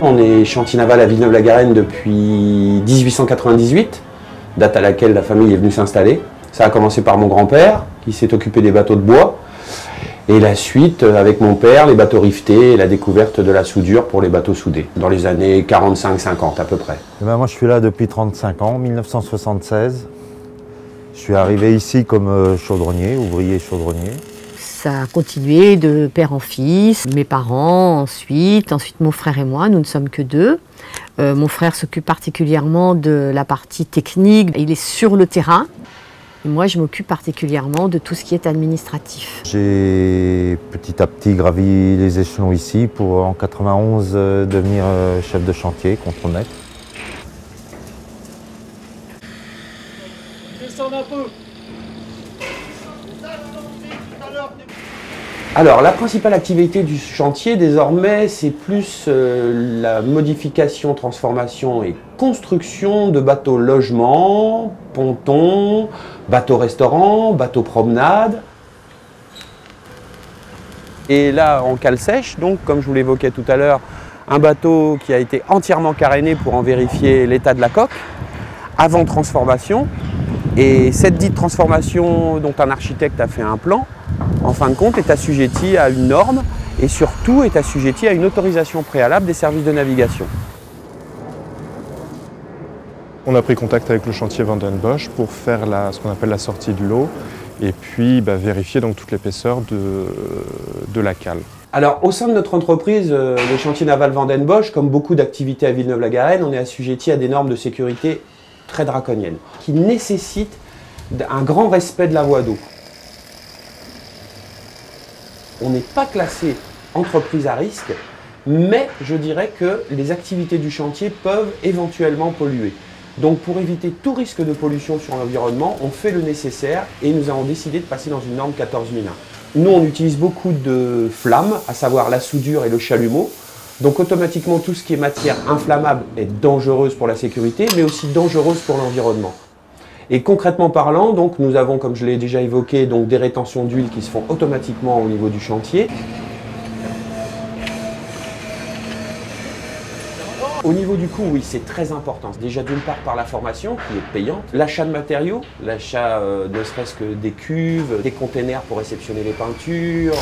On est chantier naval à Villeneuve-la-Garenne depuis 1898, date à laquelle la famille est venue s'installer. Ça a commencé par mon grand-père, qui s'est occupé des bateaux de bois. Et la suite, avec mon père, les bateaux rivetés et la découverte de la soudure pour les bateaux soudés, dans les années 45-50 à peu près. Moi, je suis là depuis 35 ans, 1976. Je suis arrivé ici comme chaudronnier, ouvrier chaudronnier. Ça a continué de père en fils, mes parents ensuite mon frère et moi, nous ne sommes que deux. Mon frère s'occupe particulièrement de la partie technique, il est sur le terrain. Et moi, je m'occupe particulièrement de tout ce qui est administratif. J'ai petit à petit gravi les échelons ici pour en 91 devenir chef de chantier, contremaître. Descendre un peu. Alors, la principale activité du chantier, désormais, c'est plus la modification, transformation et construction de bateaux logements, pontons, bateaux restaurants, bateaux promenades. Et là, en cale sèche, donc, comme je vous l'évoquais tout à l'heure, un bateau qui a été entièrement caréné pour en vérifier l'état de la coque, avant transformation. Et cette dite transformation dont un architecte a fait un plan, en fin de compte, est assujetti à une norme et surtout est assujetti à une autorisation préalable des services de navigation. On a pris contact avec le chantier Van den Bosch pour faire ce qu'on appelle la sortie de l'eau et puis vérifier donc toute l'épaisseur de la cale. Alors, au sein de notre entreprise, le chantier naval Van den Bosch, comme beaucoup d'activités à Villeneuve-la-Garenne, on est assujetti à des normes de sécurité très draconiennes qui nécessitent un grand respect de la voie d'eau. On n'est pas classé entreprise à risque, mais je dirais que les activités du chantier peuvent éventuellement polluer. Donc pour éviter tout risque de pollution sur l'environnement, on fait le nécessaire et nous avons décidé de passer dans une norme 14001. Nous, on utilise beaucoup de flammes, à savoir la soudure et le chalumeau. Donc automatiquement, tout ce qui est matière inflammable est dangereuse pour la sécurité, mais aussi dangereuse pour l'environnement. Et concrètement parlant, donc, nous avons, comme je l'ai déjà évoqué, donc, des rétentions d'huile qui se font automatiquement au niveau du chantier. Au niveau du coût, oui, c'est très important. Déjà d'une part par la formation qui est payante, l'achat de matériaux, l'achat ne serait-ce que des cuves, des containers pour réceptionner les peintures.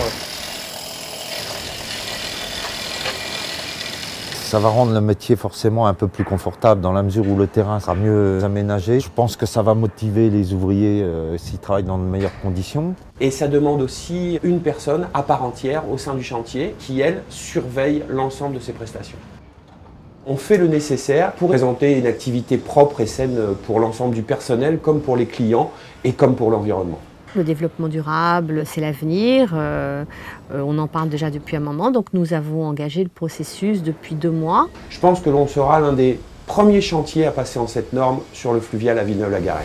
Ça va rendre le métier forcément un peu plus confortable dans la mesure où le terrain sera mieux aménagé. Je pense que ça va motiver les ouvriers s'ils travaillent dans de meilleures conditions. Et ça demande aussi une personne à part entière au sein du chantier qui, elle, surveille l'ensemble de ces prestations. On fait le nécessaire pour présenter une activité propre et saine pour l'ensemble du personnel, comme pour les clients et comme pour l'environnement. Le développement durable, c'est l'avenir. On en parle déjà depuis un moment, donc nous avons engagé le processus depuis 2 mois. Je pense que l'on sera l'un des premiers chantiers à passer en cette norme sur le fluvial à Villeneuve-la-Garenne.